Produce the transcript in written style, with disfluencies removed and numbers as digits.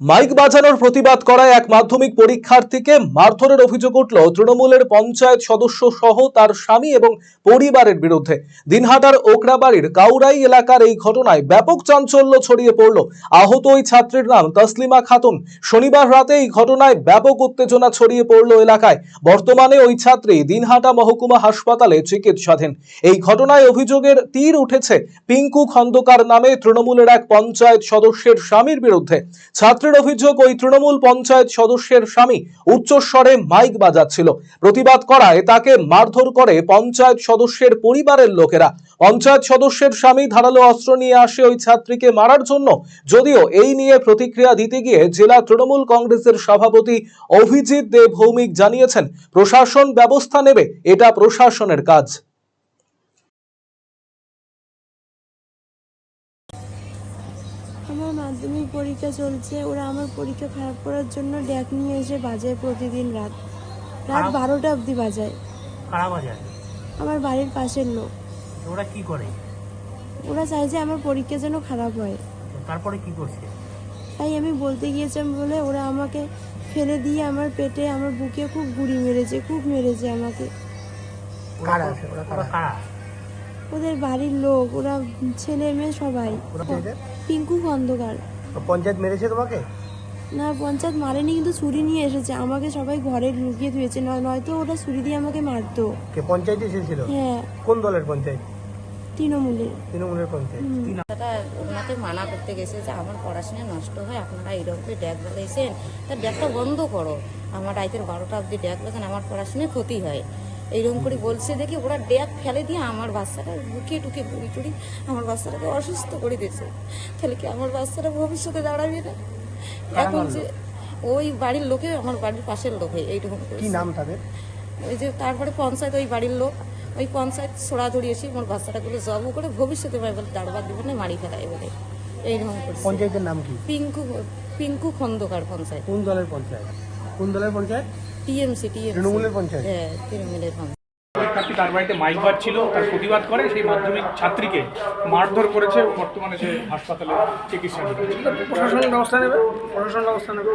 Mic বাজানোর প্রতিবাদ করায় এক মাধ্যমিক পরীক্ষার্থীকে মারধরের অভিযোগ উঠল তৃণমূলের পঞ্চায়েত সদস্য সহ তার স্বামী এবং পরিবারের বিরুদ্ধে। দিনহাটার ওকরাবাড়ির কাউরাই এলাকার এই ঘটনায় ব্যাপক চাঞ্চল্য ছড়িয়ে পড়ল। আহত ওই ছাত্রীর নাম তসলিমা খাতুন। শনিবার রাতে এই ঘটনায় ব্যাপক উত্তেজনা ছড়িয়ে পড়ল এলাকায়। বর্তমানে ওই ছাত্রী দিনহাটা মহকুমা হাসপাতালে চিকিৎসাধীন। এই ঘটনায় অভিযোগের তীর উঠেছে পিঙ্কু খন্দকার নামে তৃণমূলের এক পঞ্চায়েত সদস্যের স্বামীর বিরুদ্ধে। ছাত্রীর অভিযোগ, ওই তৃণমূল পঞ্চায়েত সদস্যের স্বামী উচ্চস্বরে মাইক বাজাচ্ছিল। প্রতিবাদ করায় তাকে মারধর করে পঞ্চায়েত সদস্যের পরিবারের লোকেরা। পঞ্চায়েত সদস্যের স্বামী ধারালো অস্ত্র নিয়ে আসে ওই ছাত্রীকে মারার জন্য। যদিও এই নিয়ে প্রতিক্রিয়া দিতে গিয়ে জেলা তৃণমূল কংগ্রেসের সভাপতি অভিজিৎ দে ভৌমিক জানিয়েছেন, প্রশাসন ব্যবস্থা নেবে, এটা প্রশাসনের কাজ। আমার মাধ্যমিক পরীক্ষা চলছে, ওরা আমার পরীক্ষা খারাপ করার জন্য ড্যাক নিয়ে এসে বাজায় প্রতিদিন রাত 12টা অবধি বাজায়। কারা বাজায়? আমার বাড়ির পাশের লোক। ওরা কি করে? ওরা চাই যে আমার পরীক্ষা যেন খারাপ হয়। তারপরে কি করছে? তাই আমি বলতে গিয়েছিলাম বলে ওরা আমাকে ফেলে দিয়ে আমার পেটে, আমার বুকে খুব গুড়ি মেরেছে, খুব মেরেছে আমাকে। কারা? ওদের বাড়ির লোক, ওরা ছেলে মেয়ে সবাই। পিঙ্কু খন্দকার। পঞ্চায়েত মেরেছে তোমাকে? না, পঞ্চায়েত মারেনি, কিন্তু ছুরি নিয়ে এসেছে আমাকে, সবাই ঘরে লুকিয়ে ধুয়েছে, নয়তো ওরা ছুরি দিয়ে আমাকে মারতো। কে পঞ্চায়েত এসেছিল? হ্যাঁ। কোন দলের পঞ্চায়েত? তৃণমূলের পঞ্চায়েত। ওনাকে মানা করতে গেছে যে আমার পড়াশোনা নষ্ট হয়, আপনারা এইরকম করে ড্যাক বাজাইছেন, তার ড্যাকটা বন্ধ করো, আমার রাতের 12টা অবধি ড্যাক বাজান, আমার পড়াশোনায় ক্ষতি হয়, এইরকম করে বলছে। দেখি ওরা ড্যাক ফেলে দিয়ে আমার বাচ্চাটা বুকে টুকে বুড়ি টুড়ি আমার বাচ্চাটাকে অসুস্থ করে দিয়েছে। তাহলে কি আমার বাচ্চাটা ভবিষ্যতে দাঁড়াবে না? এখন যে ওই বাড়ির লোকে, আমার বাড়ির পাশের লোকে এইরকম করে। কি নাম তাদের? ওই যে তারপরে পঞ্চায়েত, ওই বাড়ির লোক, ওই পঞ্চায়েত ছোড়া ধরিয়েছি আমার বাচ্চাটাগুলো জব করে ভবিষ্যতে বলে দাঁড়বার দিবে না, মারি ফেলায় বলে এইরকম করছে। পঞ্চায়েতের নাম কি? পিঙ্কু খন্দকার পঞ্চায়েত। কোন দলের পঞ্চায়েত? কোন দলের পঞ্চায়েত? টিএমসি। তৃণমূলের পঞ্চায়েত। হ্যাঁ, তৃণমূলের পঞ্চায়েত। পরীক্ষার্থী তার বাড়িতে মাইক বাজছিল, তার প্রতিবাদ করে সেই মাধ্যমিক ছাত্রীকে মারধর করেছে। বর্তমানে সে হাসপাতালে চিকিৎসা নিচ্ছে। প্রশাসন ব্যবস্থা নেবে।